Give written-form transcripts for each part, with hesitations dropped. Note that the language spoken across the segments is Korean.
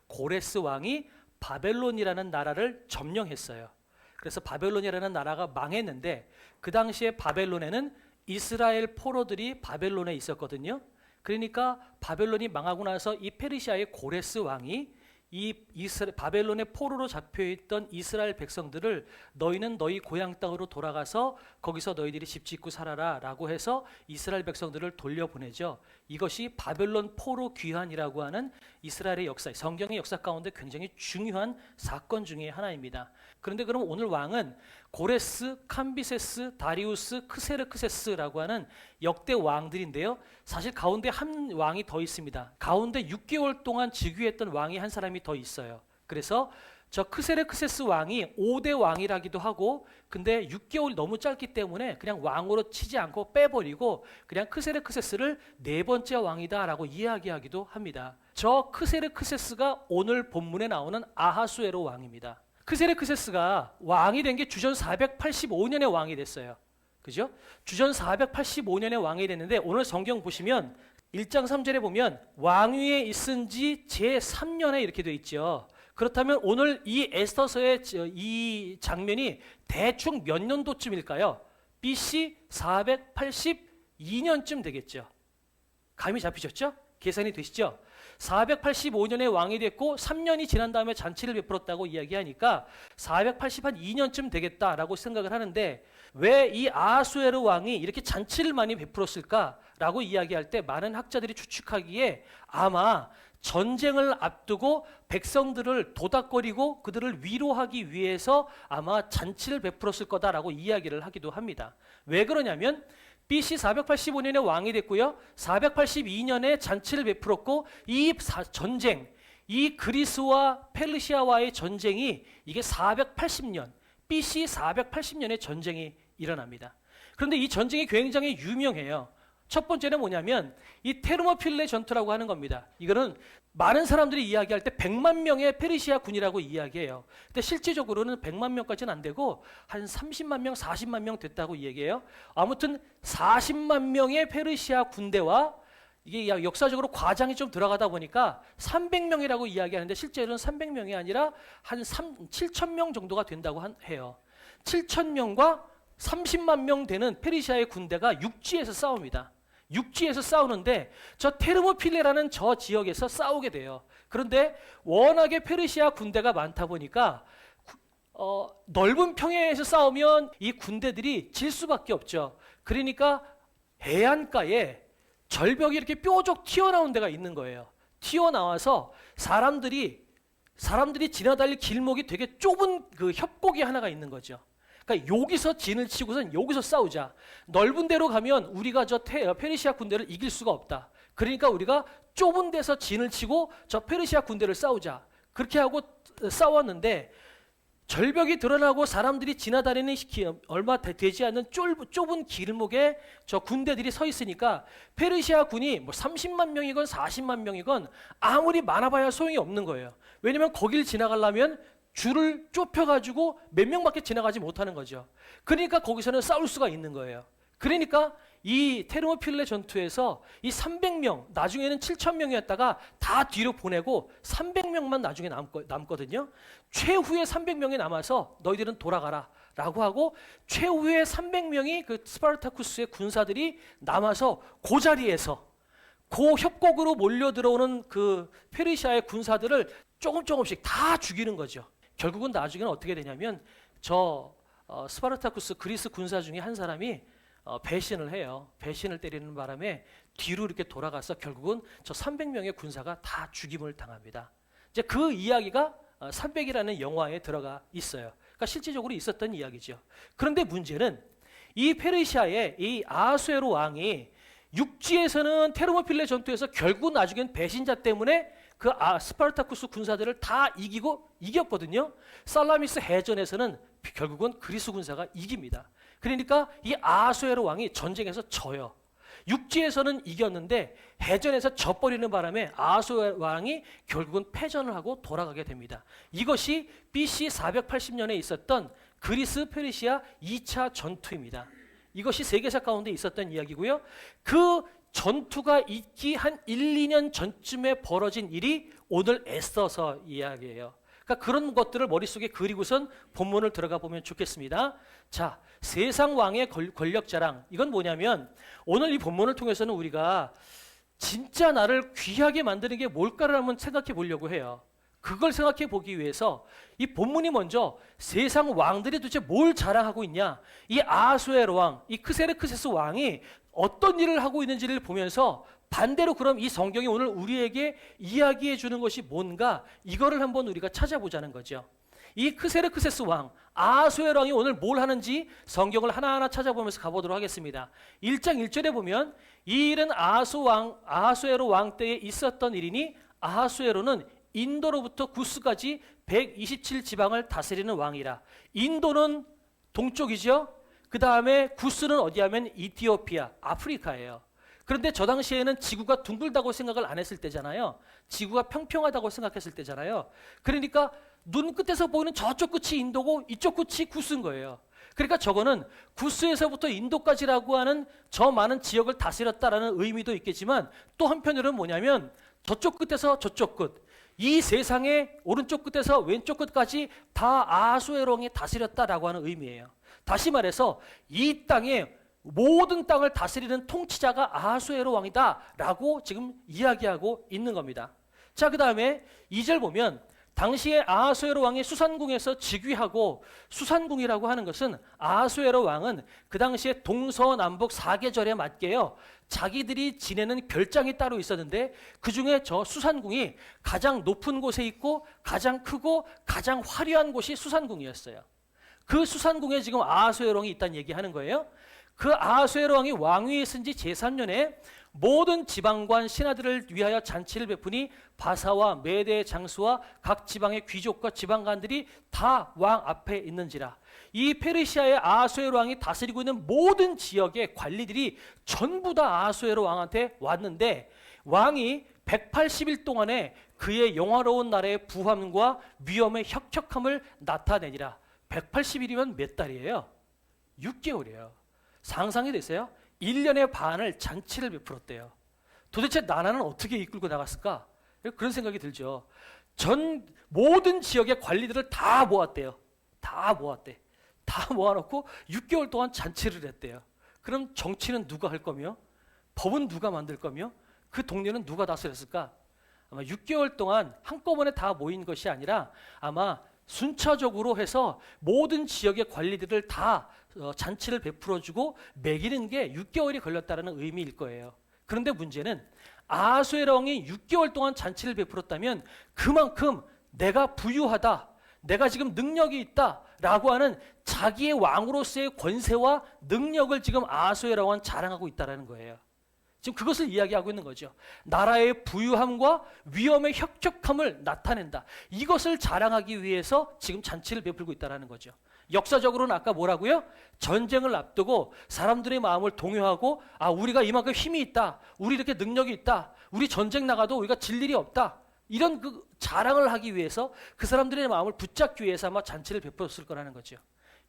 고레스 왕이 바벨론이라는 나라를 점령했어요. 그래서 바벨론이라는 나라가 망했는데 그 당시에 바벨론에는 이스라엘 포로들이 바벨론에 있었거든요. 그러니까 바벨론이 망하고 나서 이 페르시아의 고레스 왕이 바벨론의 포로로 잡혀있던 이스라엘 백성들을 너희는 너희 고향 땅으로 돌아가서 거기서 너희들이 집 짓고 살아라 라고 해서 이스라엘 백성들을 돌려보내죠. 이것이 바벨론 포로 귀환이라고 하는 이스라엘의 역사, 성경의 역사 가운데 굉장히 중요한 사건 중에 하나입니다. 그런데 그럼 오늘 왕은 고레스, 캄비세스, 다리우스, 크세르크세스라고 하는 역대 왕들인데요. 사실 가운데 한 왕이 더 있습니다. 가운데 6개월 동안 즉위했던 왕이 한 사람이 더 있어요. 그래서 저 크세르크세스 왕이 5대 왕이라기도 하고, 근데 6개월이 너무 짧기 때문에 그냥 왕으로 치지 않고 빼버리고 그냥 크세르크세스를 네 번째 왕이다라고 이야기하기도 합니다. 저 크세르크세스가 오늘 본문에 나오는 아하수에로 왕입니다. 크세르크세스가 왕이 된 게 주전 485년에 왕이 됐어요. 그죠? 주전 485년에 왕이 됐는데 오늘 성경 보시면 1장 3절에 보면 왕위에 있은 지 제3년에 이렇게 되어 있죠. 그렇다면 오늘 이 에스더서의 이 장면이 대충 몇 년도쯤일까요? BC 482년쯤 되겠죠. 감이 잡히셨죠? 계산이 되시죠? 485년에 왕이 됐고 3년이 지난 다음에 잔치를 베풀었다고 이야기하니까 482년쯤 되겠다라고 생각을 하는데, 왜 이 아하수에르 왕이 이렇게 잔치를 많이 베풀었을까라고 이야기할 때 많은 학자들이 추측하기에 아마 전쟁을 앞두고 백성들을 도닥거리고 그들을 위로하기 위해서 아마 잔치를 베풀었을 거다라고 이야기를 하기도 합니다. 왜 그러냐면 BC 485년에 왕이 됐고요. 482년에 잔치를 베풀었고 이 전쟁, 이 그리스와 페르시아와의 전쟁이 이게 480년, BC 480년에 전쟁이 일어납니다. 그런데 이 전쟁이 굉장히 유명해요. 첫 번째는 뭐냐면 이 테르모필레 전투라고 하는 겁니다. 이거는 많은 사람들이 이야기할 때 100만 명의 페르시아 군이라고 이야기해요. 근데 실제적으로는 100만 명까지는 안 되고 한 30만 명, 40만 명 됐다고 이야기해요. 아무튼 40만 명의 페르시아 군대와 이게 역사적으로 과장이 좀 들어가다 보니까 300명이라고 이야기하는데 실제로는 300명이 아니라 한 7천 명 정도가 된다고 해요. 7천 명과 30만 명 되는 페르시아의 군대가 육지에서 싸웁니다. 육지에서 싸우는데 저 테르모필레라는 저 지역에서 싸우게 돼요. 그런데 워낙에 페르시아 군대가 많다 보니까 넓은 평야에서 싸우면 이 군대들이 질 수밖에 없죠. 그러니까 해안가에 절벽이 이렇게 뾰족 튀어나온 데가 있는 거예요. 튀어나와서 사람들이 지나다닐 길목이 되게 좁은 그 협곡이 하나가 있는 거죠. 그러니까 여기서 진을 치고선 여기서 싸우자. 넓은 데로 가면 우리가 저 페르시아 군대를 이길 수가 없다. 그러니까 우리가 좁은 데서 진을 치고 저 페르시아 군대를 싸우자. 그렇게 하고 싸웠는데 절벽이 드러나고 사람들이 지나다니는 얼마 되지 않는 좁은 길목에 저 군대들이 서 있으니까 페르시아 군이 뭐 30만 명이건 40만 명이건 아무리 많아봐야 소용이 없는 거예요. 왜냐하면 거길 지나가려면 줄을 좁혀가지고 몇 명밖에 지나가지 못하는 거죠. 그러니까 거기서는 싸울 수가 있는 거예요. 그러니까 이 테르모필레 전투에서 이 300명, 나중에는 7,000명이었다가 다 뒤로 보내고 300명만 나중에 남거든요. 최후의 300명이 남아서 너희들은 돌아가라 라고 하고 최후의 300명이 그 스파르타쿠스의 군사들이 남아서 그 자리에서 그 협곡으로 몰려 들어오는 그 페르시아의 군사들을 조금씩 다 죽이는 거죠. 결국은 나중에는 어떻게 되냐면 스파르타쿠스 그리스 군사 중에 한 사람이 배신을 해요. 배신을 때리는 바람에 뒤로 이렇게 돌아가서 결국은 저 300명의 군사가 다 죽임을 당합니다. 이제 그 이야기가 300이라는 영화에 들어가 있어요. 그러니까 실질적으로 있었던 이야기죠. 그런데 문제는 이 페르시아의 이 아하수에로 왕이 육지에서는 테르모필레 전투에서 결국 나중엔 배신자 때문에 그 스파르타쿠스 군사들을 다 이겼거든요. 살라미스 해전에서는 결국은 그리스 군사가 이깁니다. 그러니까 이 아하수에로 왕이 전쟁에서 져요. 육지에서는 이겼는데 해전에서 져버리는 바람에 아하수에로 왕이 결국은 패전을 하고 돌아가게 됩니다. 이것이 BC 480년에 있었던 그리스 페르시아 2차 전투입니다. 이것이 세계사 가운데 있었던 이야기고요. 그 전투가 있기 한 1, 2년 전쯤에 벌어진 일이 오늘 애써서 이야기해요. 그러니까 그런 것들을 머릿속에 그리고선 본문을 들어가 보면 좋겠습니다. 자, 세상 왕의 권력 자랑. 이건 뭐냐면 오늘 이 본문을 통해서는 우리가 진짜 나를 귀하게 만드는 게 뭘까를 한번 생각해 보려고 해요. 그걸 생각해 보기 위해서 이 본문이 먼저 세상 왕들이 도대체 뭘 자랑하고 있냐, 이 아하수에로 왕, 이 크세르크세스 왕이 어떤 일을 하고 있는지를 보면서 반대로 그럼 이 성경이 오늘 우리에게 이야기해 주는 것이 뭔가, 이거를 한번 우리가 찾아보자는 거죠. 이 크세르크세스 왕, 아하수에로 왕이 오늘 뭘 하는지 성경을 하나하나 찾아보면서 가보도록 하겠습니다. 1장 1절에 보면 이 일은 아하수에로 왕 때에 있었던 일이니 아하수에로는 인도로부터 구스까지 127지방을 다스리는 왕이라. 인도는 동쪽이죠. 그 다음에 구스는 어디 하면 이티오피아, 아프리카예요. 그런데 저 당시에는 지구가 둥글다고 생각을 안 했을 때잖아요. 지구가 평평하다고 생각했을 때잖아요. 그러니까 눈끝에서 보이는 저쪽 끝이 인도고 이쪽 끝이 구스인 거예요. 그러니까 저거는 구스에서부터 인도까지라고 하는 저 많은 지역을 다스렸다라는 의미도 있겠지만, 또 한편으로는 뭐냐면 저쪽 끝에서 저쪽 끝, 이 세상의 오른쪽 끝에서 왼쪽 끝까지 다 아하수에로 왕이 다스렸다라고 하는 의미예요. 다시 말해서 이 땅의 모든 땅을 다스리는 통치자가 아하수에로 왕이다라고 지금 이야기하고 있는 겁니다. 자, 그 다음에 2절 보면 당시에 아하수에로 왕이 수산궁에서 즉위하고, 수산궁이라고 하는 것은 아하수에로 왕은 그 당시에 동서남북 4계절에 맞게요, 자기들이 지내는 별장이 따로 있었는데 그 중에 저 수산궁이 가장 높은 곳에 있고 가장 크고 가장 화려한 곳이 수산궁이었어요. 그 수산궁에 지금 아하수에로 왕이 있다는 얘기하는 거예요. 그 아하수에로 왕이 왕위에 있은 지 제3년에 모든 지방관 신하들을 위하여 잔치를 베푸니 바사와 메대 장수와 각 지방의 귀족과 지방관들이 다 왕 앞에 있는지라. 이 페르시아의 아하수에로 왕이 다스리고 있는 모든 지역의 관리들이 전부 다 아하수에로 왕한테 왔는데, 왕이 180일 동안에 그의 영화로운 나라의 부함과 위엄의 혁혁함을 나타내니라. 180일이면 몇 달이에요? 6개월이에요. 상상이 되세요? 1년의 반을 잔치를 베풀었대요. 도대체 나라는 어떻게 이끌고 나갔을까? 그런 생각이 들죠. 전 모든 지역의 관리들을 다 모았대요. 다 모았대. 다 모아놓고 6개월 동안 잔치를 했대요. 그럼 정치는 누가 할 거며, 법은 누가 만들 거며, 그 동네는 누가 다스렸을까? 아마 6개월 동안 한꺼번에 다 모인 것이 아니라 아마 순차적으로 해서 모든 지역의 관리들을 다 잔치를 베풀어주고 먹이는 게 6개월이 걸렸다는 의미일 거예요. 그런데 문제는 아하수에로 왕이 6개월 동안 잔치를 베풀었다면 그만큼 내가 부유하다, 내가 지금 능력이 있다라고 하는 자기의 왕으로서의 권세와 능력을 지금 아하수에로 왕은 자랑하고 있다는 거예요. 지금 그것을 이야기하고 있는 거죠. 나라의 부유함과 위엄의 혁혁함을 나타낸다. 이것을 자랑하기 위해서 지금 잔치를 베풀고 있다는 거죠. 역사적으로는 아까 뭐라고요? 전쟁을 앞두고 사람들의 마음을 동요하고, 우리가 이만큼 힘이 있다, 우리 이렇게 능력이 있다, 우리 전쟁 나가도 우리가 질 일이 없다, 이런 그 자랑을 하기 위해서 그 사람들의 마음을 붙잡기 위해서 아마 잔치를 베풀었을 거라는 거죠.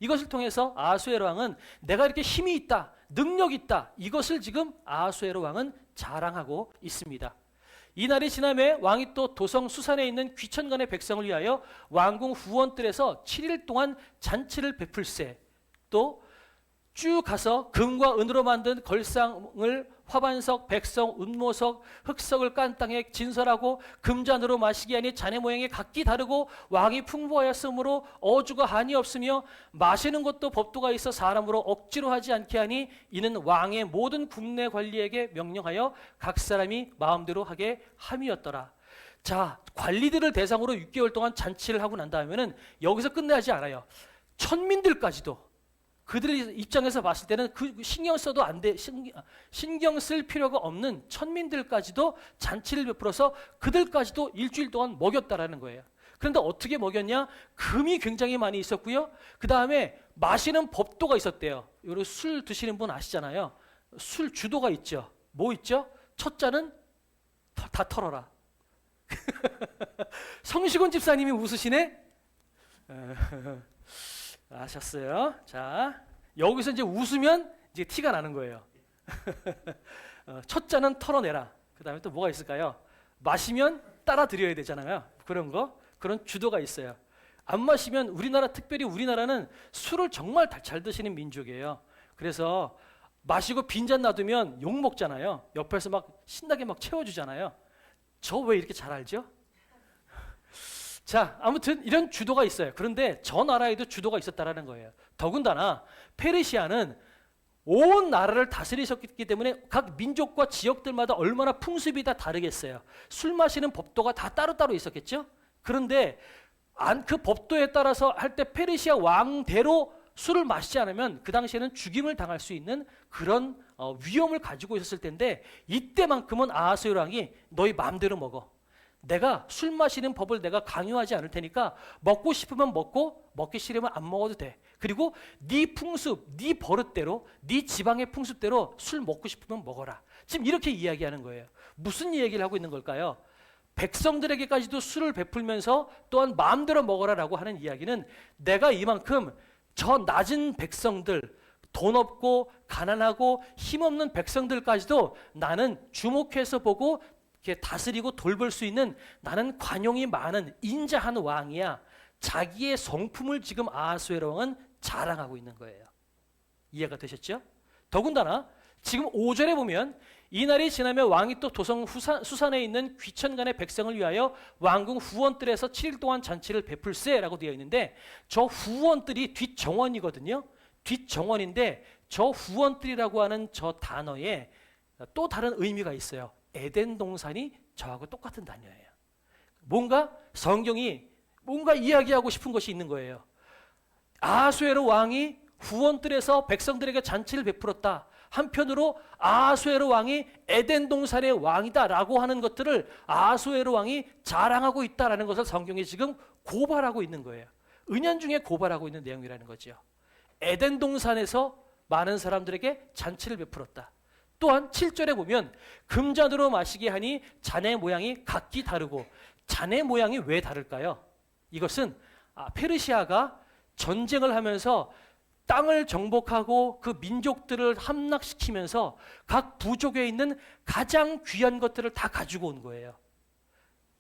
이것을 통해서 아하수에로 왕은 내가 이렇게 힘이 있다, 능력이 있다, 이것을 지금 아하수에로 왕은 자랑하고 있습니다. 이 날이 지남에 왕이 또 도성 수산에 있는 귀천간의 백성을 위하여 왕궁 후원뜰에서 7일 동안 잔치를 베풀세. 또 쭉 가서 금과 은으로 만든 걸상을 화반석, 백성, 운모석, 흑석을 깐 땅에 진설하고 금잔으로 마시게 하니 잔의 모양이 각기 다르고 왕이 풍부하였으므로 어주가 한이 없으며 마시는 것도 법도가 있어 사람으로 억지로 하지 않게 하니 이는 왕의 모든 국내 관리에게 명령하여 각 사람이 마음대로 하게 함이었더라. 자, 관리들을 대상으로 6개월 동안 잔치를 하고 난 다음에는 여기서 끝나지 않아요. 천민들까지도 그들의 입장에서 봤을 때는 그 신경 써도 안 돼, 신경 쓸 필요가 없는 천민들까지도 잔치를 베풀어서 그들까지도 일주일 동안 먹였다라는 거예요. 그런데 어떻게 먹였냐? 금이 굉장히 많이 있었고요. 그 다음에 마시는 법도가 있었대요. 여러분 술 드시는 분 아시잖아요. 술 주도가 있죠. 뭐 있죠? 첫 잔은 다 털어라. 성시곤 집사님이 웃으시네? 아셨어요? 자, 여기서 이제 웃으면 이제 티가 나는 거예요. 첫 잔은 털어내라. 그 다음에 또 뭐가 있을까요? 마시면 따라 드려야 되잖아요. 그런 거, 그런 주도가 있어요. 안 마시면 특별히 우리나라는 술을 정말 잘 드시는 민족이에요. 그래서 마시고 빈잔 놔두면 욕 먹잖아요. 옆에서 막 신나게 막 채워주잖아요. 저 왜 이렇게 잘 알죠? 자, 아무튼 이런 주도가 있어요. 그런데 저 나라에도 주도가 있었다라는 거예요. 더군다나 페르시아는 온 나라를 다스리셨기 때문에 각 민족과 지역들마다 얼마나 풍습이 다 다르겠어요. 술 마시는 법도가 다 따로따로 있었겠죠? 그런데 그 법도에 따라서 할 때 페르시아 왕대로 술을 마시지 않으면 그 당시에는 죽임을 당할 수 있는 그런 위험을 가지고 있었을 텐데, 이때만큼은 아하스웨로 왕이 너희 마음대로 먹어. 내가 술 마시는 법을 내가 강요하지 않을 테니까 먹고 싶으면 먹고 먹기 싫으면 안 먹어도 돼. 그리고 네 풍습, 네 버릇대로, 네 지방의 풍습대로 술 먹고 싶으면 먹어라. 지금 이렇게 이야기하는 거예요. 무슨 얘기를 하고 있는 걸까요? 백성들에게까지도 술을 베풀면서 또한 마음대로 먹어라라고 하는 이야기는 내가 이만큼 저 낮은 백성들, 돈 없고 가난하고 힘없는 백성들까지도 나는 주목해서 보고 이렇게 다스리고 돌볼 수 있는, 나는 관용이 많은 인자한 왕이야. 자기의 성품을 지금 아하스웨로 왕은 자랑하고 있는 거예요. 이해가 되셨죠? 더군다나 지금 5절에 보면 이날이 지나면 왕이 또 도성 수산에 있는 귀천간의 백성을 위하여 왕궁 후원들에서 7일 동안 잔치를 베풀세라고 되어 있는데, 저 후원들이 뒷정원이거든요. 뒷정원인데 저 후원들이라고 하는 저 단어에 또 다른 의미가 있어요. 에덴 동산이 저하고 똑같은 단어예요. 뭔가 성경이 뭔가 이야기하고 싶은 것이 있는 거예요. 아하스웨로 왕이 후원들에서 백성들에게 잔치를 베풀었다. 한편으로 아하스웨로 왕이 에덴 동산의 왕이다라고 하는 것들을 아하스웨로 왕이 자랑하고 있다라는 것을 성경이 지금 고발하고 있는 거예요. 은연중에 고발하고 있는 내용이라는 거죠. 에덴 동산에서 많은 사람들에게 잔치를 베풀었다. 또한 7절에 보면 금잔으로 마시게 하니 잔의 모양이 각기 다르고, 잔의 모양이 왜 다를까요? 이것은 페르시아가 전쟁을 하면서 땅을 정복하고 그 민족들을 함락시키면서 각 부족에 있는 가장 귀한 것들을 다 가지고 온 거예요.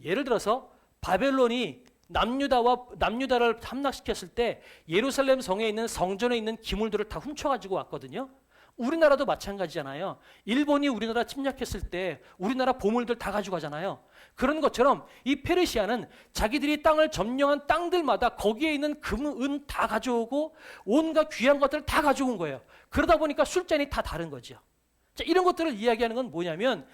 예를 들어서 바벨론이 남유다를 함락시켰을 때 예루살렘 성에 있는 성전에 있는 기물들을 다 훔쳐가지고 왔거든요. 우리나라도 마찬가지잖아요. 일본이 우리나라 침략했을 때 우리나라 보물들 다 가져가잖아요. 그런 것처럼 이 페르시아는 자기들이 땅을 점령한 땅들마다 거기에 있는 금, 은 다 가져오고 온갖 귀한 것들을 다 가져온 거예요. 그러다 보니까 술잔이 다 다른 거죠. 자, 이런 것들을 이야기하는 건 뭐냐면,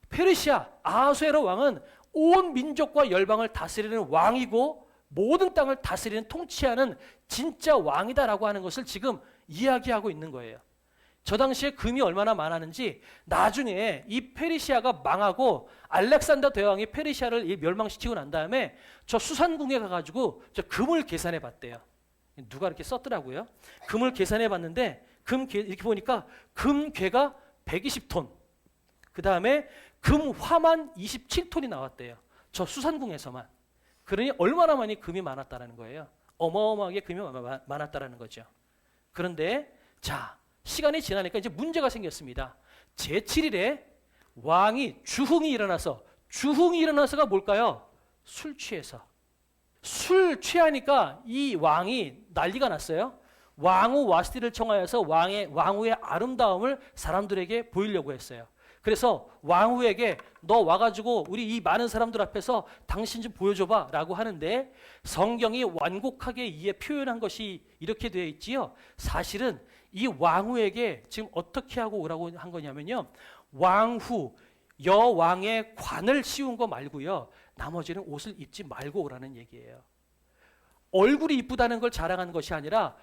페르시아 아하스웨로 왕은 온 민족과 열방을 다스리는 왕이고 모든 땅을 다스리는, 통치하는 진짜 왕이다라고 하는 것을 지금 이야기하고 있는 거예요. 저 당시에 금이 얼마나 많았는지 나중에 이 페르시아가 망하고 알렉산더 대왕이 페르시아를 멸망시키고 난 다음에 저 수산궁에 가가지고 저 금을 계산해 봤대요. 누가 이렇게 썼더라고요. 금을 계산해 봤는데 이렇게 보니까 금괴가 120톤, 그 다음에 금화만 27톤이 나왔대요. 저 수산궁에서만. 그러니 얼마나 많이 금이 많았다라는 거예요. 어마어마하게 금이 많았다라는 거죠. 그런데 자, 시간이 지나니까 이제 문제가 생겼습니다. 제7일에 왕이 주흥이 일어나서가 뭘까요? 술 취해서. 술 취하니까 이 왕이 난리가 났어요. 왕후 와스티를 청하여서 왕후의 아름다움을 사람들에게 보이려고 했어요. 그래서 왕후에게 너 와가지고 우리 이 많은 사람들 앞에서 당신 좀 보여줘봐 라고 하는데, 성경이 완곡하게 표현한 것이 이렇게 되어 있지요. 사실은 이 왕후에게 지금 어떻게 하고 오라고 한 거냐면요, 왕후 여왕의 관을 씌운 거 말고요, 나머지는 옷을 입지 말고 오라는 얘기예요. 얼굴이 이쁘다는 걸 자랑하는 것이 아니라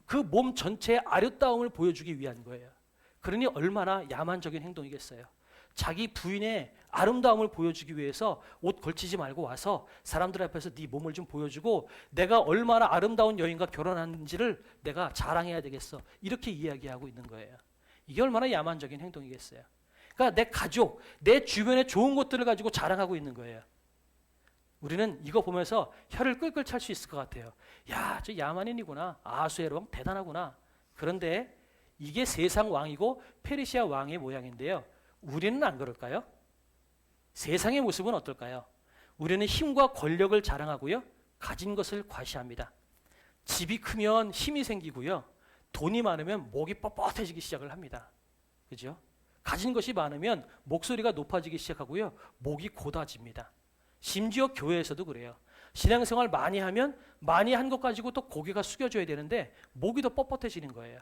그 몸 전체의 아름다움을 보여주기 위한 거예요. 그러니 얼마나 야만적인 행동이겠어요. 자기 부인의 아름다움을 보여주기 위해서 옷 걸치지 말고 와서 사람들 앞에서 네 몸을 좀 보여주고 내가 얼마나 아름다운 여인과 결혼하는지를 내가 자랑해야 되겠어. 이렇게 이야기하고 있는 거예요. 이게 얼마나 야만적인 행동이겠어요. 그러니까 내 가족, 내 주변에 좋은 것들을 가지고 자랑하고 있는 거예요. 우리는 이거 보면서 혀를 끌끌 찰 수 있을 것 같아요. 야, 저 야만인이구나. 아하스웨로 왕 대단하구나. 그런데 이게 세상 왕이고 페르시아 왕의 모양인데요. 우리는 안 그럴까요? 세상의 모습은 어떨까요? 우리는 힘과 권력을 자랑하고요. 가진 것을 과시합니다. 집이 크면 힘이 생기고요. 돈이 많으면 목이 뻣뻣해지기 시작을 합니다. 그죠? 가진 것이 많으면 목소리가 높아지기 시작하고요. 목이 곧아집니다. 심지어 교회에서도 그래요. 신앙생활 많이 하면 많이 한 것 가지고 또 고개가 숙여져야 되는데 목이 더 뻣뻣해지는 거예요.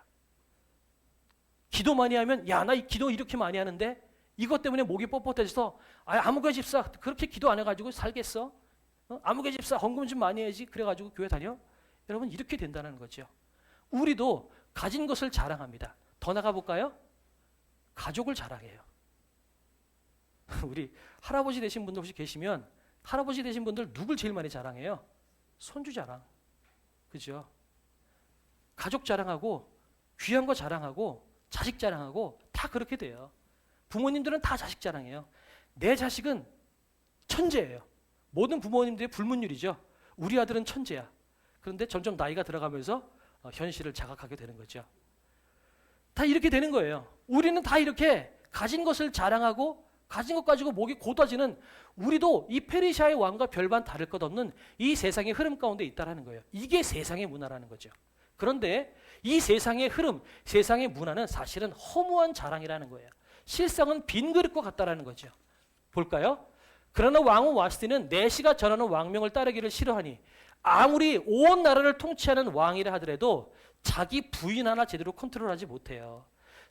기도 많이 하면 야, 나 이 기도 이렇게 많이 하는데 이것 때문에 목이 뻣뻣해져서 아무개 집사 그렇게 기도 안 해가지고 살겠어? 아무개 집사 헌금 좀 많이 해야지 그래가지고 교회 다녀? 여러분 이렇게 된다는 거죠. 우리도 가진 것을 자랑합니다. 더 나가볼까요? 가족을 자랑해요. 우리 할아버지 되신 분들 혹시 계시면 할아버지 되신 분들 누굴 제일 많이 자랑해요? 손주 자랑. 그죠? 가족 자랑하고 귀한 거 자랑하고 자식 자랑하고 다 그렇게 돼요. 부모님들은 다 자식 자랑해요. 내 자식은 천재예요. 모든 부모님들의 불문율이죠. 우리 아들은 천재야. 그런데 점점 나이가 들어가면서 현실을 자각하게 되는 거죠. 다 이렇게 되는 거예요. 우리는 다 이렇게 가진 것을 자랑하고 가진 것 가지고 목이 곧아지는 우리도 이 페르시아의 왕과 별반 다를 것 없는 이 세상의 흐름 가운데 있다라는 거예요. 이게 세상의 문화라는 거죠. 그런데 이 세상의 흐름, 세상의 문화는 사실은 허무한 자랑이라는 거예요. 실상은 빈 그릇과 같다라는 거죠. 볼까요? 그러나 왕후 와스티는 내시가 전하는 왕명을 따르기를 싫어하니 아무리 온 나라를 통치하는 왕이라 하더라도 자기 부인 하나 제대로 컨트롤하지 못해요.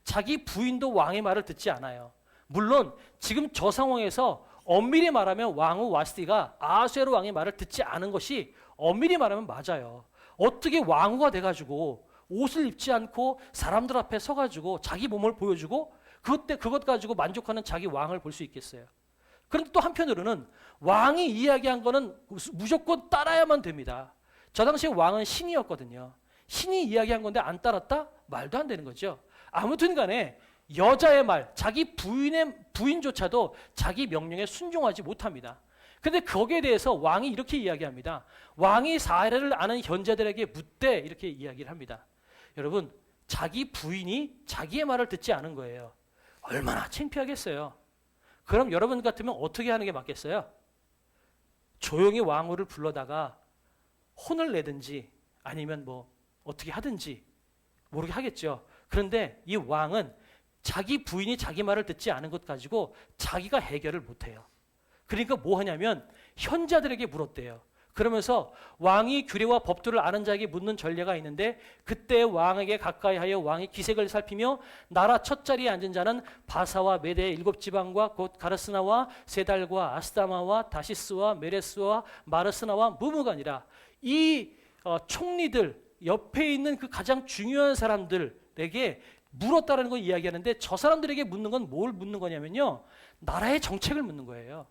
자기 부인도 왕의 말을 듣지 않아요. 물론 지금 저 상황에서 엄밀히 말하면 왕후 와스티가 아하수에로 왕의 말을 듣지 않은 것이 엄밀히 말하면 맞아요. 어떻게 왕후가 돼가지고 옷을 입지 않고 사람들 앞에 서가지고 자기 몸을 보여주고 그것 가지고 만족하는 자기 왕을 볼 수 있겠어요. 그런데 또 한편으로는 왕이 이야기한 거는 무조건 따라야만 됩니다. 저 당시에 왕은 신이었거든요. 신이 이야기한 건데 안 따랐다? 말도 안 되는 거죠. 아무튼 간에 여자의 말, 자기 부인조차도 자기 명령에 순종하지 못합니다. 그런데 거기에 대해서 왕이 이렇게 이야기합니다. 왕이 사례를 아는 현자들에게 묻되 이렇게 이야기를 합니다. 여러분, 자기 부인이 자기의 말을 듣지 않은 거예요. 얼마나 창피하겠어요. 그럼 여러분 같으면 어떻게 하는 게 맞겠어요? 조용히 왕후를 불러다가 혼을 내든지 아니면 뭐 어떻게 하든지 모르게 하겠죠. 그런데 이 왕은 자기 부인이 자기 말을 듣지 않은 것 가지고 자기가 해결을 못해요. 그러니까 뭐 하냐면 현자들에게 물었대요. 그러면서 왕이 규례와 법도를 아는 자에게 묻는 전례가 있는데 그때 왕에게 가까이하여 왕의 기색을 살피며 나라 첫 자리에 앉은 자는 바사와 메대의 7지방과 곧 가르스나와 세달과 아스다마와 다시스와 메레스와 마르스나와 무무가니라. 이 총리들 옆에 있는 그 가장 중요한 사람들에게 물었다는 걸 이야기하는데 저 사람들에게 묻는 건 뭘 묻는 거냐면요. 나라의 정책을 묻는 거예요.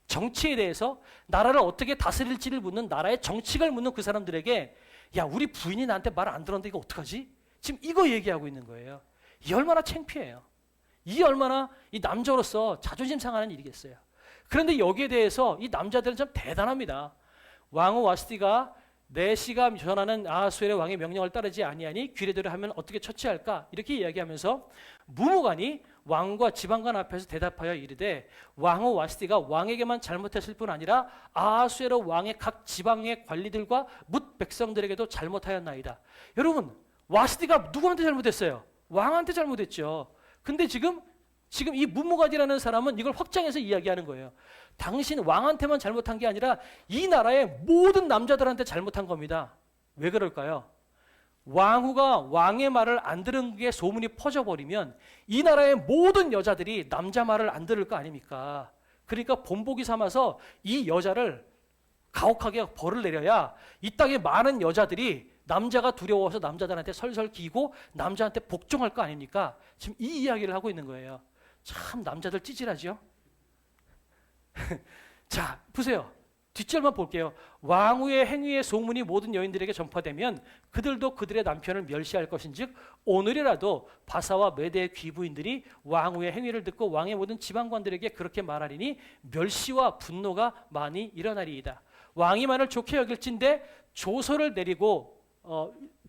정치에 대해서 나라를 어떻게 다스릴지를 묻는 나라의 정책을 묻는 그 사람들에게 야, 우리 부인이 나한테 말 안 들었는데 이거 어떡하지? 지금 이거 얘기하고 있는 거예요. 이 얼마나 창피해요. 이 얼마나 이 남자로서 자존심 상하는 일이겠어요. 그런데 여기에 대해서 이 남자들은 참 대단합니다. 왕후 와스티가 내시가 전하는 아하수에르 왕의 명령을 따르지 아니하니 규례대로 하면 어떻게 처치할까? 이렇게 이야기하면서 무무간이 왕과 지방관 앞에서 대답하여 이르되 왕후 와스티가 왕에게만 잘못했을 뿐 아니라 아하수에르 왕의 각 지방의 관리들과 뭇 백성들에게도 잘못하였나이다. 여러분, 와스티가 누구한테 잘못했어요? 왕한테 잘못했죠. 근데 지금 이 무무간이라는 사람은 이걸 확장해서 이야기하는 거예요. 당신 왕한테만 잘못한 게 아니라 이 나라의 모든 남자들한테 잘못한 겁니다. 왜 그럴까요? 왕후가 왕의 말을 안 들은 게 소문이 퍼져버리면 이 나라의 모든 여자들이 남자 말을 안 들을 거 아닙니까? 그러니까 본보기 삼아서 이 여자를 가혹하게 벌을 내려야 이 땅에 많은 여자들이 남자가 두려워서 남자들한테 설설 기고 남자한테 복종할 거 아닙니까? 지금 이 이야기를 하고 있는 거예요. 참 남자들 찌질하죠? 자, 보세요. 뒷절만 볼게요. 왕후의 행위의 소문이 모든 여인들에게 전파되면 그들도 그들의 남편을 멸시할 것인즉 오늘이라도 바사와 메대의 귀부인들이 왕후의 행위를 듣고 왕의 모든 지방관들에게 그렇게 말하리니 멸시와 분노가 많이 일어나리이다. 왕이 만을 좋게 여길진데 조서를 내리고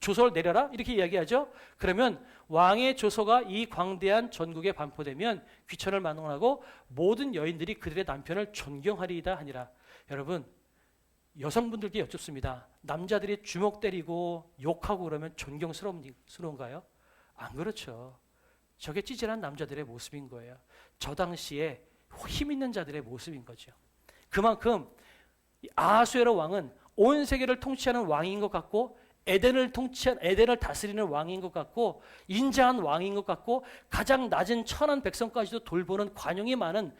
조서를 내려라 이렇게 이야기하죠. 그러면 왕의 조서가 이 광대한 전국에 반포되면 귀천을 만원하고 모든 여인들이 그들의 남편을 존경하리이다 하니라. 여러분, 여성분들께 여쭙습니다. 남자들이 주먹 때리고 욕하고 그러면 존경스러운가요? 안 그렇죠. 저게 찌질한 남자들의 모습인 거예요. 저 당시에 힘 있는 자들의 모습인 거죠. 그만큼 아하수에로 왕은 온 세계를 통치하는 왕인 것 같고 에덴을 다스리는 왕인 것 같고 인자한 왕인 것 같고 가장 낮은 천한 백성까지도 돌보는 관용이 많은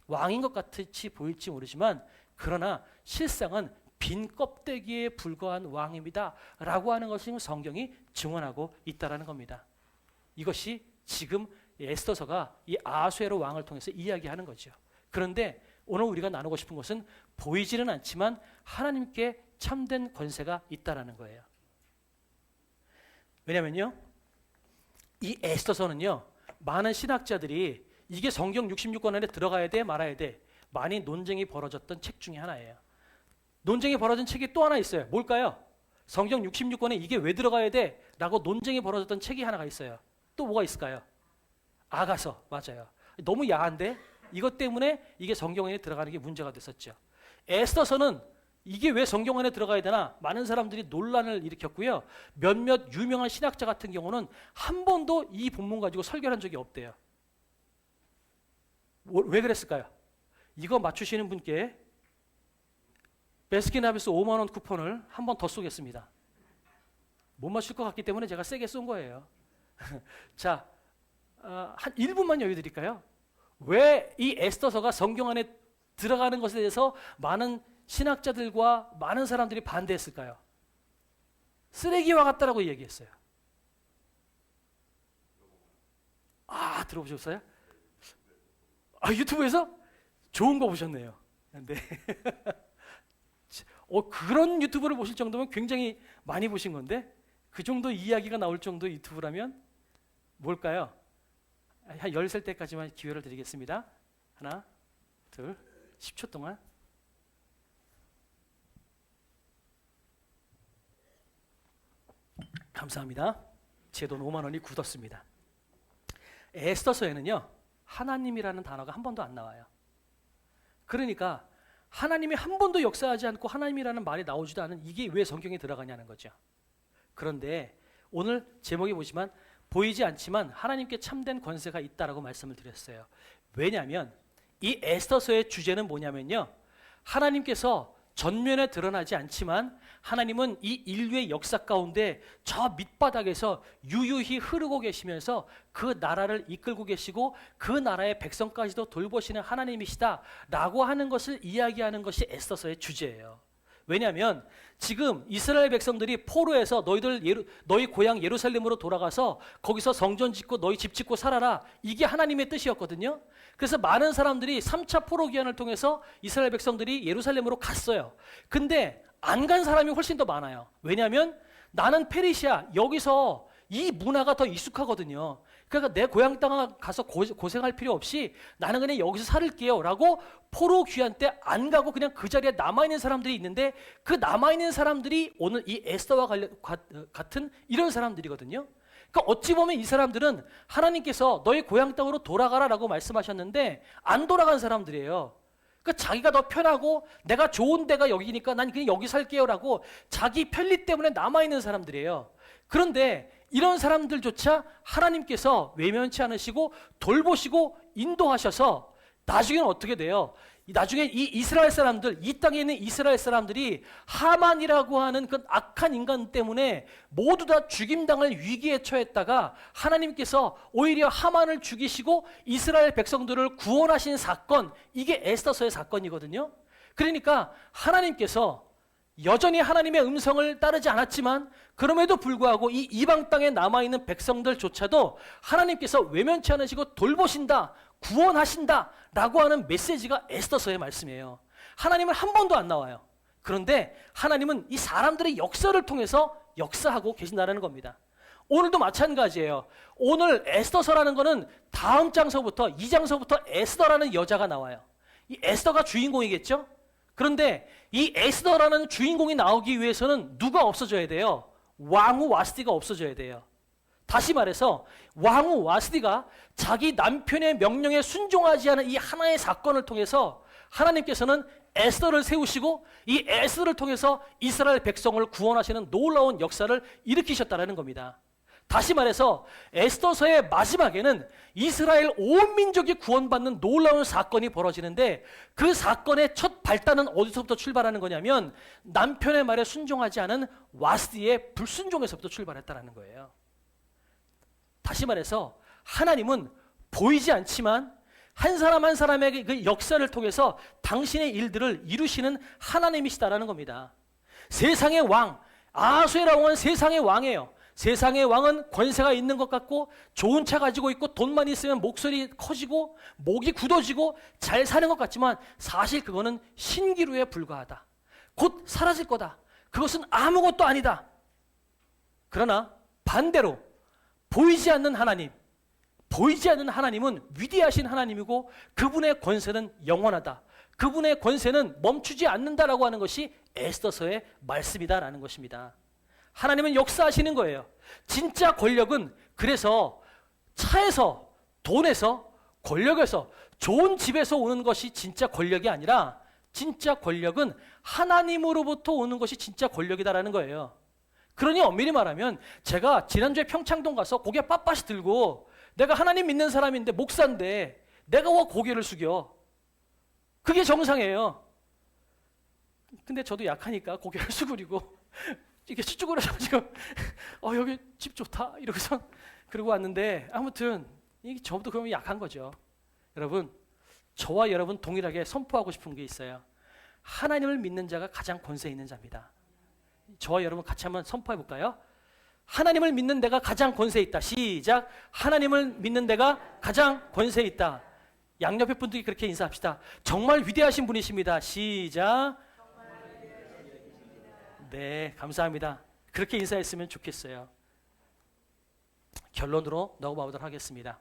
왕인 것 같이 보일지 모르지만 그러나 실상은 빈 껍데기에 불과한 왕입니다 라고 하는 것을 성경이 증언하고 있다는 겁니다. 이것이 지금 에스더서가 이 아하수에로 왕을 통해서 이야기하는 거죠. 그런데 오늘 우리가 나누고 싶은 것은 보이지는 않지만 하나님께 참된 권세가 있다는 거예요. 왜냐면요, 이 에스더서는요, 많은 신학자들이 이게 성경 66권 안에 들어가야 돼 말아야 돼 많이 논쟁이 벌어졌던 책 중에 하나예요. 논쟁이 벌어진 책이 또 하나 있어요. 뭘까요? 성경 66권에 이게 왜 들어가야 돼? 라고 논쟁이 벌어졌던 책이 하나가 있어요. 또 뭐가 있을까요? 아가서. 맞아요. 너무 야한데 이것 때문에 이게 성경 안에 들어가는 게 문제가 됐었죠. 에스더서는 이게 왜 성경 안에 들어가야 되나? 많은 사람들이 논란을 일으켰고요. 몇몇 유명한 신학자 같은 경우는 한 번도 이 본문 가지고 설교한 적이 없대요. 왜 그랬을까요? 이거 맞추시는 분께 베스킨라빈스 5만 원 쿠폰을 한 번 더 쏘겠습니다. 못 맞출 것 같기 때문에 제가 세게 쏜 거예요. 자, 한 1분만 여유 드릴까요? 왜 이 에스더서가 성경 안에 들어가는 것에 대해서 많은 신학자들과 많은 사람들이 반대했을까요? 쓰레기와 같다라고 얘기했어요. 들어보셨어요? 유튜브에서? 좋은 거 보셨네요. 네. 그런 유튜브를 보실 정도면 굉장히 많이 보신 건데 그 정도 이야기가 나올 정도 유튜브라면 뭘까요? 한 10살 때까지만 기회를 드리겠습니다. 하나, 둘, 10초 동안. 감사합니다. 제 돈 5만 원이 굳었습니다. 에스더서에는요, 하나님이라는 단어가 한 번도 안 나와요. 그러니까 하나님이 한 번도 역사하지 않고 하나님이라는 말이 나오지도 않은 이게 왜 성경에 들어가냐는 거죠. 그런데 오늘 제목에 보시면 보이지 않지만 하나님께 참된 권세가 있다라고 말씀을 드렸어요. 왜냐하면 이 에스더서의 주제는 뭐냐면요, 하나님께서 전면에 드러나지 않지만 하나님은 이 인류의 역사 가운데 저 밑바닥에서 유유히 흐르고 계시면서 그 나라를 이끌고 계시고 그 나라의 백성까지도 돌보시는 하나님이시다라고 하는 것을 이야기하는 것이 에스더서의 주제예요. 왜냐하면 지금 이스라엘 백성들이 포로에서 너희 고향 예루살렘으로 돌아가서 거기서 성전 짓고 너희 집 짓고 살아라, 이게 하나님의 뜻이었거든요. 그래서 많은 사람들이 3차 포로 기한을 통해서 이스라엘 백성들이 예루살렘으로 갔어요. 근데 안 간 사람이 훨씬 더 많아요. 왜냐하면 나는 페르시아, 여기서 이 문화가 더 익숙하거든요. 그러니까 내 고향 땅에 가서 고생할 필요 없이 나는 그냥 여기서 살을게요 라고 포로 귀환 때 안 가고 그냥 그 자리에 남아있는 사람들이 있는데 그 남아있는 사람들이 오늘 이 에스더와 같은 이런 사람들이거든요. 그러니까 어찌 보면 이 사람들은 하나님께서 너희 고향 땅으로 돌아가라 라고 말씀하셨는데 안 돌아간 사람들이에요. 그러니까 자기가 더 편하고 내가 좋은 데가 여기니까 난 그냥 여기 살게요 라고 자기 편리 때문에 남아있는 사람들이에요. 그런데 이런 사람들조차 하나님께서 외면치 않으시고 돌보시고 인도하셔서 나중에는 어떻게 돼요? 나중에 이 이스라엘 사람들, 이 땅에 있는 이스라엘 사람들이 하만이라고 하는 그 악한 인간 때문에 모두 다 죽임당할 위기에 처했다가 하나님께서 오히려 하만을 죽이시고 이스라엘 백성들을 구원하신 사건, 이게 에스더서의 사건이거든요. 그러니까 하나님께서 여전히 하나님의 음성을 따르지 않았지만 그럼에도 불구하고 이 이방 땅에 남아있는 백성들조차도 하나님께서 외면치 않으시고 돌보신다, 구원하신다 라고 하는 메시지가 에스더서의 말씀이에요. 하나님은 한 번도 안 나와요. 그런데 하나님은 이 사람들의 역사를 통해서 역사하고 계신다는 겁니다. 오늘도 마찬가지예요. 오늘 에스더서라는 거는 다음 장서부터 2장서부터 에스더라는 여자가 나와요. 이 에스더가 주인공이겠죠? 그런데 이 에스더라는 주인공이 나오기 위해서는 누가 없어져야 돼요? 왕후 와스디가 없어져야 돼요. 다시 말해서 왕후 와스디가 자기 남편의 명령에 순종하지 않은 이 하나의 사건을 통해서 하나님께서는 에스더를 세우시고 이 에스더를 통해서 이스라엘 백성을 구원하시는 놀라운 역사를 일으키셨다는 겁니다. 다시 말해서 에스더서의 마지막에는 이스라엘 온 민족이 구원받는 놀라운 사건이 벌어지는데 그 사건의 첫 발단은 어디서부터 출발하는 거냐면 남편의 말에 순종하지 않은 와스디의 불순종에서부터 출발했다는 거예요. 다시 말해서 하나님은 보이지 않지만 한 사람 한 사람의 그 역사를 통해서 당신의 일들을 이루시는 하나님이시다라는 겁니다. 세상의 왕, 아하수에라 왕은 세상의 왕이에요. 세상의 왕은 권세가 있는 것 같고 좋은 차 가지고 있고 돈만 있으면 목소리 커지고 목이 굳어지고 잘 사는 것 같지만 사실 그거는 신기루에 불과하다. 곧 사라질 거다. 그것은 아무것도 아니다. 그러나 반대로 보이지 않는 하나님, 보이지 않는 하나님은 위대하신 하나님이고 그분의 권세는 영원하다. 그분의 권세는 멈추지 않는다라고 하는 것이 에스더서의 말씀이다라는 것입니다. 하나님은 역사하시는 거예요. 진짜 권력은 그래서 차에서, 돈에서, 권력에서, 좋은 집에서 오는 것이 진짜 권력이 아니라 진짜 권력은 하나님으로부터 오는 것이 진짜 권력이다라는 거예요. 그러니 엄밀히 말하면 제가 지난주에 평창동 가서 고개 빳빳이 들고 내가 하나님 믿는 사람인데 목사인데 내가 왜 고개를 숙여? 그게 정상이에요. 근데 저도 약하니까 고개를 숙이고 이게 쭈쭈거려가지고 여기 집 좋다 이러고서 그러고 왔는데 아무튼 이게 저부터 그러면 약한 거죠. 여러분 저와 여러분 동일하게 선포하고 싶은 게 있어요. 하나님을 믿는 자가 가장 권세 있는 자입니다. 저와 여러분 같이 한번 선포해 볼까요? 하나님을 믿는 데가 가장 권세 있다. 시작. 하나님을 믿는 데가 가장 권세 있다. 양옆에 분들이 그렇게 인사합시다. 정말 위대하신 분이십니다. 시작. 네, 감사합니다. 그렇게 인사했으면 좋겠어요. 결론으로 넘어가도록 하겠습니다.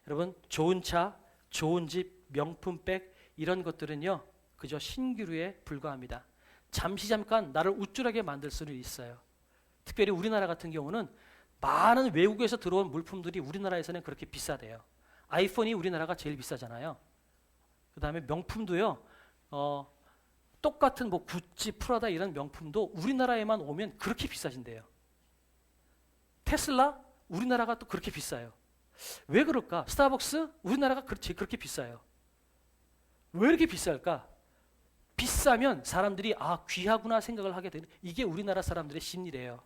여러분, 좋은 차, 좋은 집, 명품백 이런 것들은요 그저 신기루에 불과합니다. 잠시 잠깐 나를 우쭐하게 만들 수는 있어요. 특별히 우리나라 같은 경우는 많은 외국에서 들어온 물품들이 우리나라에서는 그렇게 비싸대요. 아이폰이 우리나라가 제일 비싸잖아요. 그 다음에 명품도요 똑같은 뭐 구찌, 프라다 이런 명품도 우리나라에만 오면 그렇게 비싸진대요. 테슬라 우리나라가 또 그렇게 비싸요. 왜 그럴까? 스타벅스 우리나라가 그렇게 비싸요. 왜 이렇게 비쌀까? 비싸면 사람들이 귀하구나 생각을 하게 되는 이게 우리나라 사람들의 심리래요.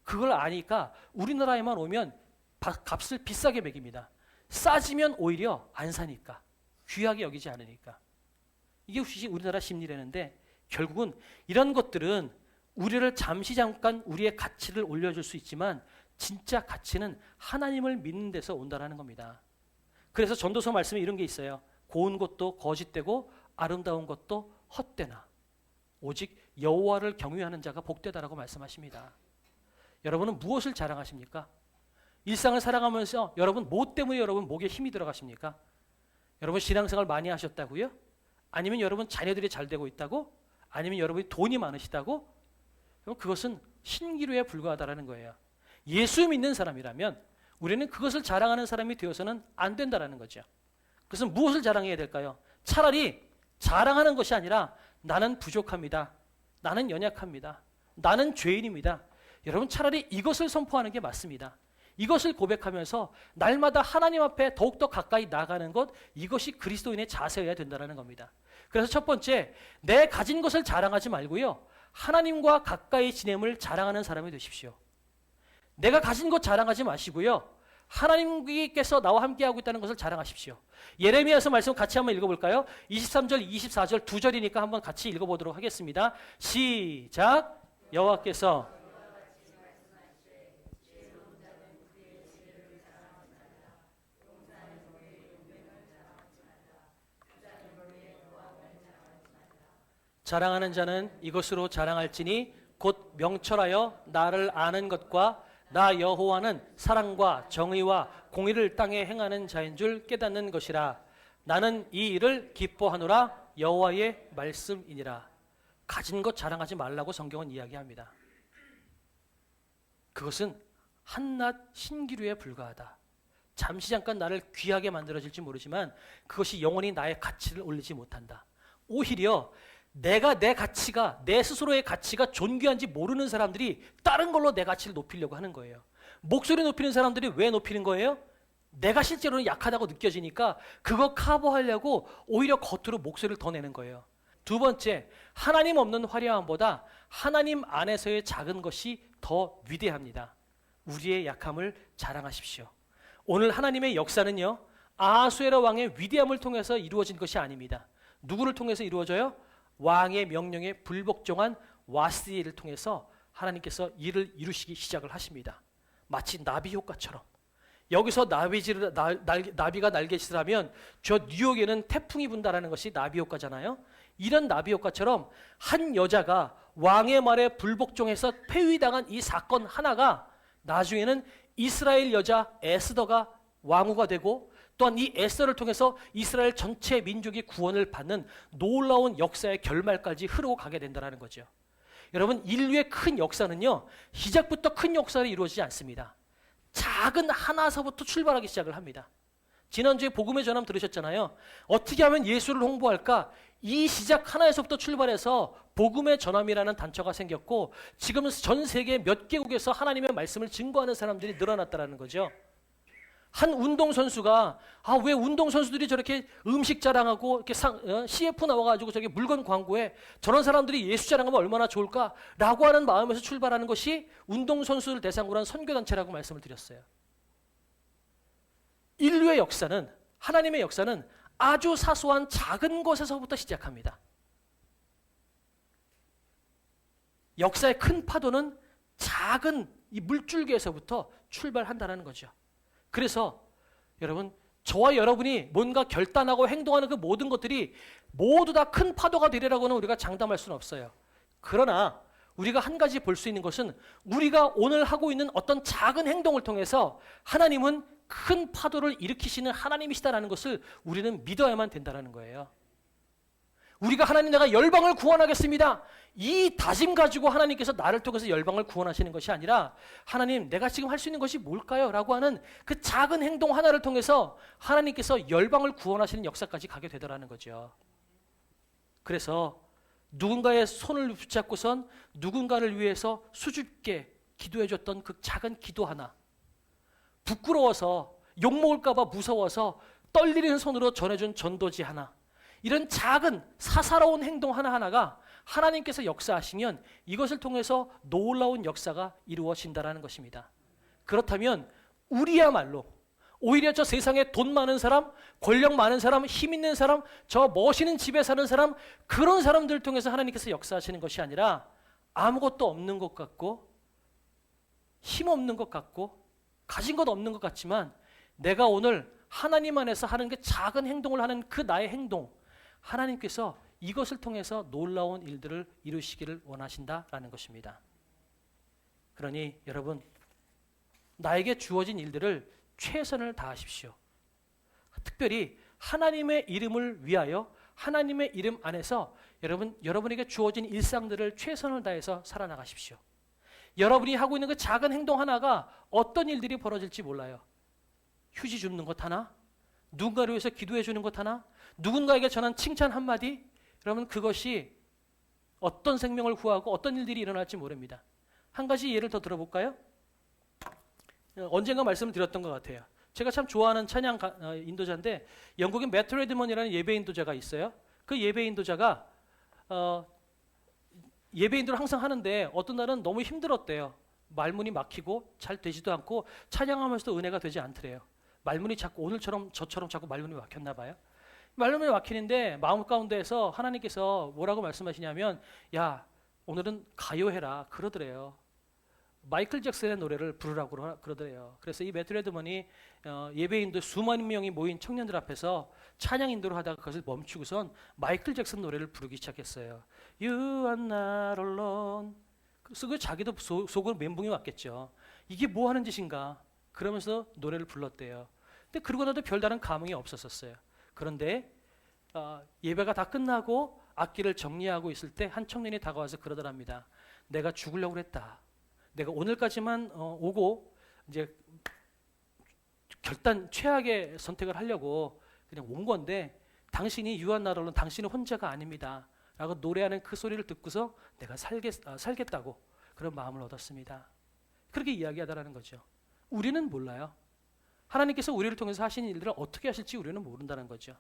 그걸 아니까 우리나라에만 오면 값을 비싸게 매깁니다. 싸지면 오히려 안 사니까 귀하게 여기지 않으니까. 이게 우리나라 심리라는데 결국은 이런 것들은 우리를 잠시 잠깐 우리의 가치를 올려줄 수 있지만 진짜 가치는 하나님을 믿는 데서 온다는 겁니다. 그래서 전도서 말씀에 이런 게 있어요. 고운 것도 거짓되고 아름다운 것도 헛되나 오직 여호와를 경외하는 자가 복되다라고 말씀하십니다. 여러분은 무엇을 자랑하십니까? 일상을 살아가면서 여러분 뭐 때문에 여러분 목에 힘이 들어가십니까? 여러분 신앙생활 많이 하셨다고요? 아니면 여러분 자녀들이 잘 되고 있다고? 아니면 여러분이 돈이 많으시다고? 그것은 신기루에 불과하다는 거예요. 예수 믿는 사람이라면 우리는 그것을 자랑하는 사람이 되어서는 안 된다는 거죠. 그래서 무엇을 자랑해야 될까요? 차라리 자랑하는 것이 아니라 나는 부족합니다. 나는 연약합니다. 나는 죄인입니다. 여러분 차라리 이것을 선포하는 게 맞습니다. 이것을 고백하면서 날마다 하나님 앞에 더욱더 가까이 나가는 것, 이것이 그리스도인의 자세여야 된다는 겁니다. 그래서 첫 번째, 내 가진 것을 자랑하지 말고요. 하나님과 가까이 지냄을 자랑하는 사람이 되십시오. 내가 가진 것 자랑하지 마시고요. 하나님께서 나와 함께하고 있다는 것을 자랑하십시오. 예레미야서 말씀 같이 한번 읽어볼까요? 23절, 24절 두 절이니까 한번 같이 읽어보도록 하겠습니다. 시작. 여호와께서 자랑하는 자는 이것으로 자랑할지니 곧 명철하여 나를 아는 것과 나 여호와는 사랑과 정의와 공의를 땅에 행하는 자인 줄 깨닫는 것이라. 나는 이 일을 기뻐하노라. 여호와의 말씀이니라. 가진 것 자랑하지 말라고 성경은 이야기합니다. 그것은 한낱 신기루에 불과하다. 잠시 잠깐 나를 귀하게 만들어질지 모르지만 그것이 영원히 나의 가치를 올리지 못한다. 오히려 내가 내 가치가, 내 스스로의 가치가 존귀한지 모르는 사람들이 다른 걸로 내 가치를 높이려고 하는 거예요. 목소리 높이는 사람들이 왜 높이는 거예요? 내가 실제로는 약하다고 느껴지니까 그거 커버하려고 오히려 겉으로 목소리를 더 내는 거예요. 두 번째, 하나님 없는 화려함보다 하나님 안에서의 작은 것이 더 위대합니다. 우리의 약함을 자랑하십시오. 오늘 하나님의 역사는요, 아하수에로 왕의 위대함을 통해서 이루어진 것이 아닙니다. 누구를 통해서 이루어져요? 왕의 명령에 불복종한 와스디를 통해서 하나님께서 일을 이루시기 시작을 하십니다. 마치 나비 효과처럼. 여기서 나비가 날개짓을 하면 저 뉴욕에는 태풍이 분다라는 것이 나비 효과잖아요. 이런 나비 효과처럼 한 여자가 왕의 말에 불복종해서 폐위당한 이 사건 하나가 나중에는 이스라엘 여자 에스더가 왕후가 되고 또한 이 에스더를 통해서 이스라엘 전체 민족이 구원을 받는 놀라운 역사의 결말까지 흐르고 가게 된다는 거죠. 여러분, 인류의 큰 역사는요, 시작부터 큰 역사로 이루어지지 않습니다. 작은 하나서부터 출발하기 시작을 합니다. 지난주에 복음의 전함 들으셨잖아요. 어떻게 하면 예수를 홍보할까? 이 시작 하나에서부터 출발해서 복음의 전함이라는 단체가 생겼고 지금은 전 세계 몇 개국에서 하나님의 말씀을 증거하는 사람들이 늘어났다는 거죠. 한 운동선수가 왜 운동선수들이 저렇게 음식 자랑하고 이렇게 CF 나와가지고 저기 물건 광고에 저런 사람들이 예수 자랑하면 얼마나 좋을까라고 하는 마음에서 출발하는 것이 운동선수를 대상으로 한 선교단체라고 말씀을 드렸어요. 인류의 역사는, 하나님의 역사는 아주 사소한 작은 것에서부터 시작합니다. 역사의 큰 파도는 작은 이 물줄기에서부터 출발한다는 거죠. 그래서 여러분, 저와 여러분이 뭔가 결단하고 행동하는 그 모든 것들이 모두 다 큰 파도가 되리라고는 우리가 장담할 수는 없어요. 그러나 우리가 한 가지 볼 수 있는 것은 우리가 오늘 하고 있는 어떤 작은 행동을 통해서 하나님은 큰 파도를 일으키시는 하나님이시다라는 것을 우리는 믿어야만 된다는 거예요. 우리가 하나님, 내가 열방을 구원하겠습니다, 이 다짐 가지고 하나님께서 나를 통해서 열방을 구원하시는 것이 아니라 하나님, 내가 지금 할 수 있는 것이 뭘까요? 라고 하는 그 작은 행동 하나를 통해서 하나님께서 열방을 구원하시는 역사까지 가게 되더라는 거죠. 그래서 누군가의 손을 붙잡고선 누군가를 위해서 수줍게 기도해줬던 그 작은 기도 하나, 부끄러워서 욕먹을까 봐 무서워서 떨리는 손으로 전해준 전도지 하나, 이런 작은 사사로운 행동 하나하나가 하나님께서 역사하시면 이것을 통해서 놀라운 역사가 이루어진다는 것입니다. 그렇다면 우리야말로 오히려 저 세상에 돈 많은 사람, 권력 많은 사람, 힘 있는 사람, 저 멋있는 집에 사는 사람, 그런 사람들을 통해서 하나님께서 역사하시는 것이 아니라 아무것도 없는 것 같고 힘 없는 것 같고 가진 것 없는 것 같지만 내가 오늘 하나님 안에서 하는 그 작은 행동을 하는 그 나의 행동, 하나님께서 이것을 통해서 놀라운 일들을 이루시기를 원하신다라는 것입니다. 그러니 여러분, 나에게 주어진 일들을 최선을 다하십시오. 특별히 하나님의 이름을 위하여 하나님의 이름 안에서 여러분에게 주어진 일상들을 최선을 다해서 살아나가십시오. 여러분이 하고 있는 그 작은 행동 하나가 어떤 일들이 벌어질지 몰라요. 휴지 줍는 것 하나, 누군가를 위해서 기도해 주는 것 하나, 누군가에게 전한 칭찬 한마디, 여러분 그것이 어떤 생명을 구하고 어떤 일들이 일어날지 모릅니다. 한 가지 예를 더 들어볼까요? 언젠가 말씀을 드렸던 것 같아요. 제가 참 좋아하는 찬양 인도자인데 영국의 매트 레드먼이라는 예배 인도자가 있어요. 그 예배 인도자가 예배 인도를 항상 하는데 어떤 날은 너무 힘들었대요. 말문이 막히고 잘 되지도 않고 찬양하면서도 은혜가 되지 않더래요. 말문이 자꾸 오늘처럼 저처럼 자꾸 말문이 막혔나 봐요. 말문이 막히는데 마음 가운데에서 하나님께서 뭐라고 말씀하시냐면, 야, 오늘은 가요해라 그러더래요. 마이클 잭슨의 노래를 부르라고 그러더래요. 그래서 이 매트 레드먼이 예배인도 수만 명이 모인 청년들 앞에서 찬양 인도를 하다가 그것을 멈추고선 마이클 잭슨 노래를 부르기 시작했어요. You are not alone. 그래서 자기도 속으로 멘붕이 왔겠죠. 이게 뭐 하는 짓인가? 그러면서 노래를 불렀대요. 근데 그러고 나도 별다른 감흥이 없었어요. 그런데 예배가 다 끝나고 악기를 정리하고 있을 때 한 청년이 다가와서 그러더랍니다. 내가 죽으려고 그랬다. 내가 오늘까지만 오고 이제 결단 최악의 선택을 하려고 그냥 온 건데 당신이 유한 나라로는 당신은 혼자가 아닙니다. 라고 노래하는 그 소리를 듣고서 내가 살겠다고 그런 마음을 얻었습니다. 그렇게 이야기하다라는 거죠. 우리는 몰라요. 하나님께서 우리를 통해서 하시는 일들을 어떻게 하실지 우리는 모른다는 거죠.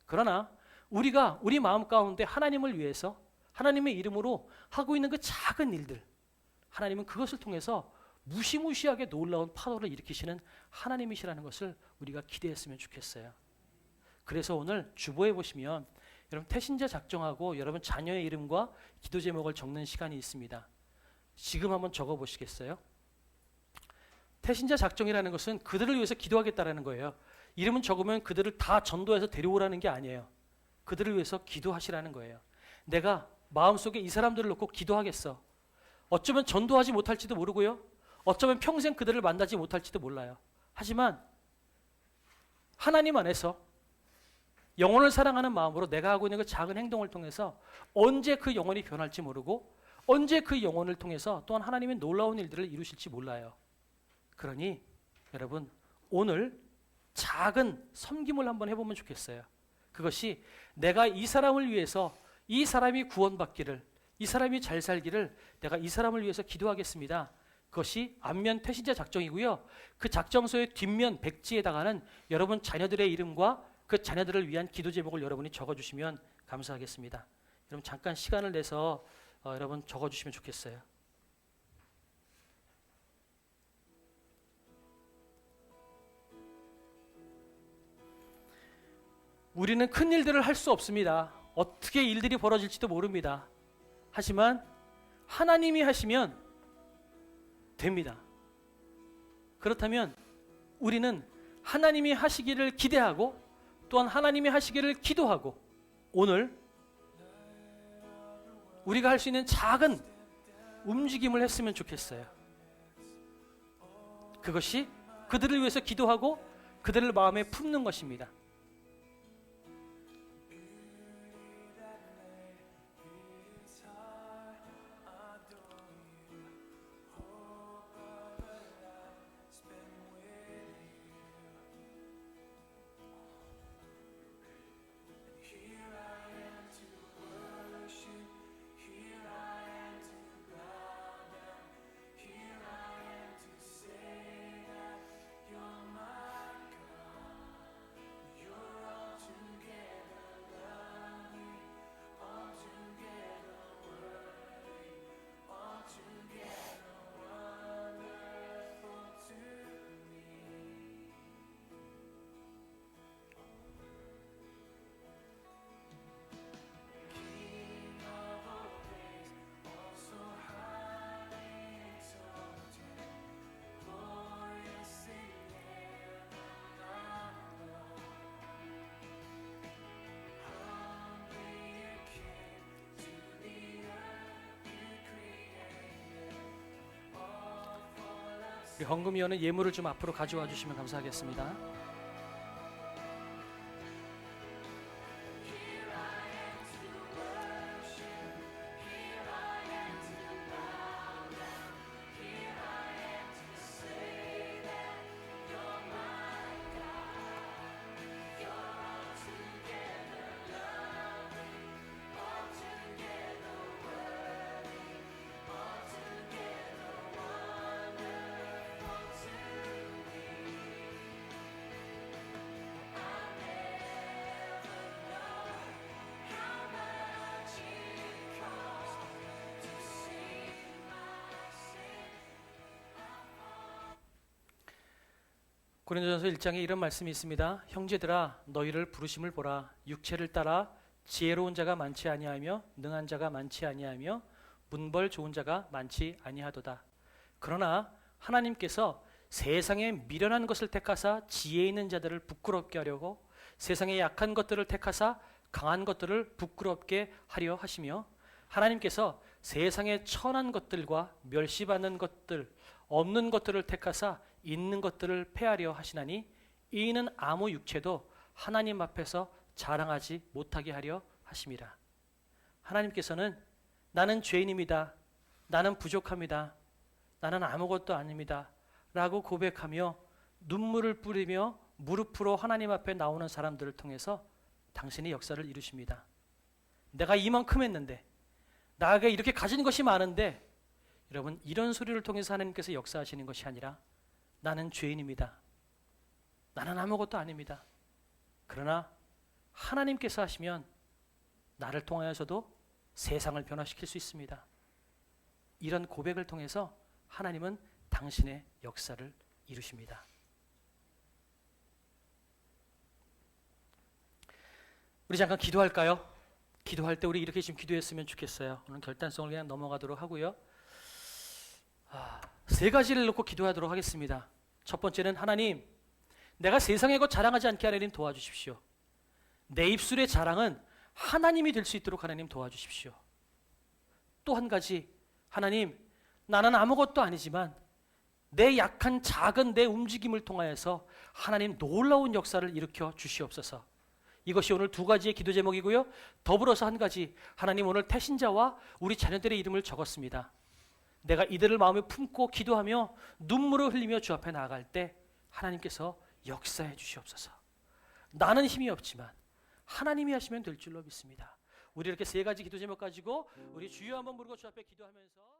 그러나 우리가 우리 마음 가운데 하나님을 위해서 하나님의 이름으로 하고 있는 그 작은 일들, 하나님은 그것을 통해서 무시무시하게 놀라운 파도를 일으키시는 하나님이시라는 것을 우리가 기대했으면 좋겠어요. 그래서 오늘 주보에 보시면 여러분 태신자 작정하고 여러분 자녀의 이름과 기도 제목을 적는 시간이 있습니다. 지금 한번 적어 보시겠어요? 태신자 작정이라는 것은 그들을 위해서 기도하겠다라는 거예요. 이름은 적으면 그들을 다 전도해서 데려오라는 게 아니에요. 그들을 위해서 기도하시라는 거예요. 내가 마음속에 이 사람들을 놓고 기도하겠어. 어쩌면 전도하지 못할지도 모르고요. 어쩌면 평생 그들을 만나지 못할지도 몰라요. 하지만 하나님 안에서 영혼을 사랑하는 마음으로 내가 하고 있는 그 작은 행동을 통해서 언제 그 영혼이 변할지 모르고 언제 그 영혼을 통해서 또한 하나님의 놀라운 일들을 이루실지 몰라요. 그러니 여러분 오늘 작은 섬김을 한번 해보면 좋겠어요. 그것이 내가 이 사람을 위해서 이 사람이 구원받기를 이 사람이 잘 살기를 내가 이 사람을 위해서 기도하겠습니다. 그것이 앞면 태신자 작정이고요. 그 작정서의 뒷면 백지에다가는 여러분 자녀들의 이름과 그 자녀들을 위한 기도 제목을 여러분이 적어주시면 감사하겠습니다. 여러분 잠깐 시간을 내서 여러분 적어주시면 좋겠어요. 우리는 큰 일들을 할 수 없습니다. 어떻게 일들이 벌어질지도 모릅니다. 하지만 하나님이 하시면 됩니다. 그렇다면 우리는 하나님이 하시기를 기대하고 또한 하나님이 하시기를 기도하고 오늘 우리가 할 수 있는 작은 움직임을 했으면 좋겠어요. 그것이 그들을 위해서 기도하고 그들을 마음에 품는 것입니다. 우리 헌금위원은 예물을 좀 앞으로 가져와 주시면 감사하겠습니다. 고린도전서 1장에 이런 말씀이 있습니다. 형제들아 너희를 부르심을 보라. 육체를 따라 지혜로운 자가 많지 아니하며 능한 자가 많지 아니하며 문벌 좋은 자가 많지 아니하도다. 그러나 하나님께서 세상에 미련한 것을 택하사 지혜 있는 자들을 부끄럽게 하려고 세상에 약한 것들을 택하사 강한 것들을 부끄럽게 하려 하시며 하나님께서 세상의 천한 것들과 멸시받는 것들 없는 것들을 택하사 있는 것들을 폐하려 하시나니 이는 아무 육체도 하나님 앞에서 자랑하지 못하게 하려 하심이라. 하나님께서는 나는 죄인입니다. 나는 부족합니다. 나는 아무것도 아닙니다 라고 고백하며 눈물을 뿌리며 무릎으로 하나님 앞에 나오는 사람들을 통해서 당신의 역사를 이루십니다. 내가 이만큼 했는데, 나에게 이렇게 가진 것이 많은데, 여러분, 이런 소리를 통해서 하나님께서 역사하시는 것이 아니라 나는 죄인입니다, 나는 아무것도 아닙니다, 그러나 하나님께서 하시면 나를 통하여서도 세상을 변화시킬 수 있습니다. 이런 고백을 통해서 하나님은 당신의 역사를 이루십니다. 우리 잠깐 기도할까요? 기도할 때 우리 이렇게 지금 기도했으면 좋겠어요. 오늘 결단성을 그냥 넘어가도록 하고요. 세 가지를 놓고 기도하도록 하겠습니다. 첫 번째는, 하나님, 내가 세상에 것 자랑하지 않게 하나님 도와주십시오. 내 입술의 자랑은 하나님이 될 수 있도록 하나님 도와주십시오. 또 한 가지, 하나님, 나는 아무것도 아니지만 내 약한 작은 내 움직임을 통하여서 하나님 놀라운 역사를 일으켜 주시옵소서. 이것이 오늘 두 가지의 기도 제목이고요. 더불어서 한 가지, 하나님, 오늘 태신자와 우리 자녀들의 이름을 적었습니다. 내가 이들을 마음에 품고 기도하며 눈물을 흘리며 주 앞에 나아갈 때 하나님께서 역사해 주시옵소서. 나는 힘이 없지만 하나님이 하시면 될 줄로 믿습니다. 우리 이렇게 세 가지 기도 제목 가지고 우리 주여 한번 부르고 주 앞에 기도하면서